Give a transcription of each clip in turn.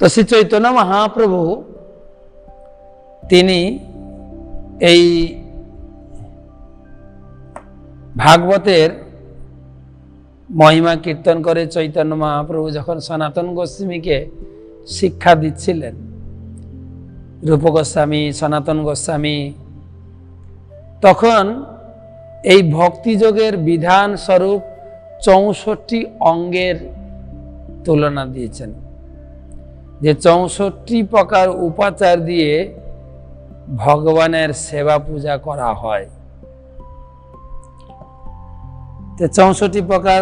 তো শ্রী চৈতন্য মহাপ্রভু তিনি এই ভাগবতের মহিমা কীর্তন করে চৈতন্য মহাপ্রভু যখন সনাতন গোস্বামীকে শিক্ষা দিচ্ছিলেন, রূপ গোস্বামী, সনাতন গোস্বামী, তখন এই ভক্তিযোগের বিধান স্বরূপ 64 অঙ্গের তুলনা দিয়েছেন, যে 64 প্রকার উপাচার দিয়ে ভগবানের সেবা পূজা করা হয়। 64 প্রকার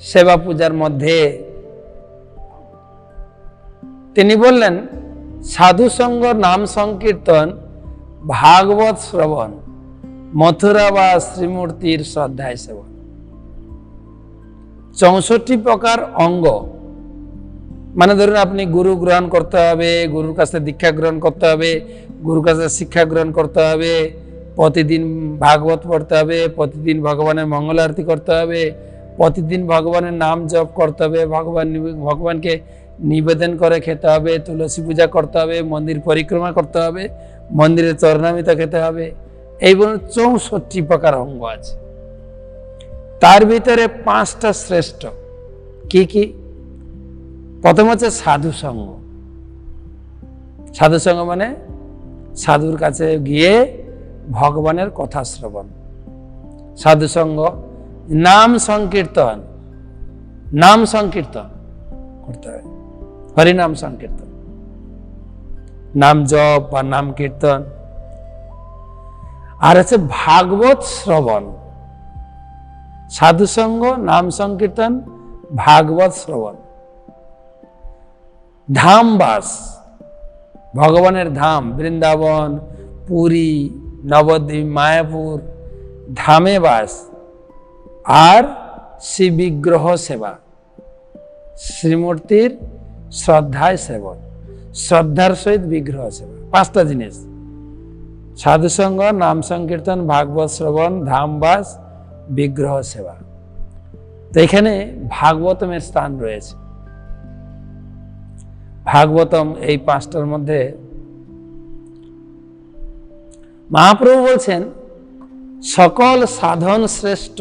সেবা পূজার মধ্যে তিনি বললেন সাধু সঙ্গ, নাম সংকীর্তন, ভাগবত শ্রবণ, মথুরা বা শ্রীমূর্তির শ্রদ্ধায় সেবন। 64 প্রকার অঙ্গ, মানে ধরুন আপনি গুরু গ্রহণ করতে হবে, গুরুর কাছে দীক্ষা গ্রহণ করতে হবে, গুরুর কাছে শিক্ষা গ্রহণ করতে হবে, প্রতিদিন ভাগবত পড়তে হবে, প্রতিদিন ভগবানের মঙ্গল আরতি করতে হবে, প্রতিদিন ভগবানের নাম জপ করতে হবে, ভগবানকে নিবেদন করে খেতে হবে, তুলসী পূজা করতে হবে, মন্দির পরিক্রমা করতে হবে, মন্দিরে চরণামৃত খেতে হবে। এই বলুন 64 প্রকার অঙ্গ আছে। তার ভিতরে 5টা শ্রেষ্ঠ। কি কি? প্রথম হচ্ছে সাধু সঙ্গ। সাধু সঙ্গ মানে সাধুর কাছে গিয়ে ভগবানের কথা শ্রবণ, সাধু সঙ্গ। নাম সংকীর্তন, নাম সংকীর্তন করতে হবে, হরিনাম সংকীর্তন, নাম জপ বা নাম কীর্তন। আর হচ্ছে ভাগবত শ্রবণ। সাধু সঙ্গ, নাম সংকীর্তন, ভাগবত শ্রবণ। ধামবাস, ভগবানের ধাম, বৃন্দাবন, পুরী, নবদ্বীপ, মায়াপুর, ধামে বাস। আর শ্রী বিগ্রহ সেবা, শ্রীমূর্তির শ্রদ্ধায় সেবন, শ্রদ্ধার সহিত বিগ্রহ সেবা। 5টা জিনিস: সাধু সঙ্গ, নাম সংকীর্তন, ভাগবত শ্রবণ, ধামবাস, বিগ্রহ সেবা। তো এখানে ভাগবতমের স্থান রয়েছে। ভাগবতম এই 5টার মধ্যে মহাপ্রভু বলছেন সকল সাধন শ্রেষ্ঠ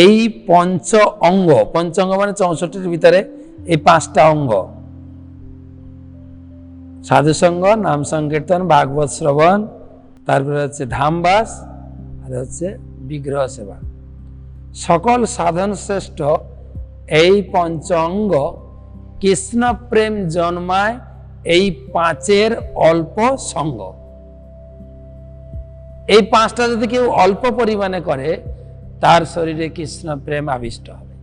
এই পঞ্চ অঙ্গ। পঞ্চ অঙ্গ মানে 64-র ভিতরে এই 5টা অঙ্গ: সাধু সঙ্গ, নাম সংকীর্তন, ভাগবত শ্রবণ, তারপরে হচ্ছে ধামবাস, আর হচ্ছে বিগ্রহ সেবা। সকল সাধন শ্রেষ্ঠ এই পঞ্চ অঙ্গ কৃষ্ণ প্রেম জন্মায় এই 5-এর অল্প সঙ্গ। এই 5টা যদি কেউ অল্প পরিমাণে করে তার শরীরে কৃষ্ণ প্রেম আবিষ্ট হবে।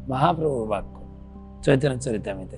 মহাপ্রভুর বাক্য, চৈতন্য চরিতামৃতে।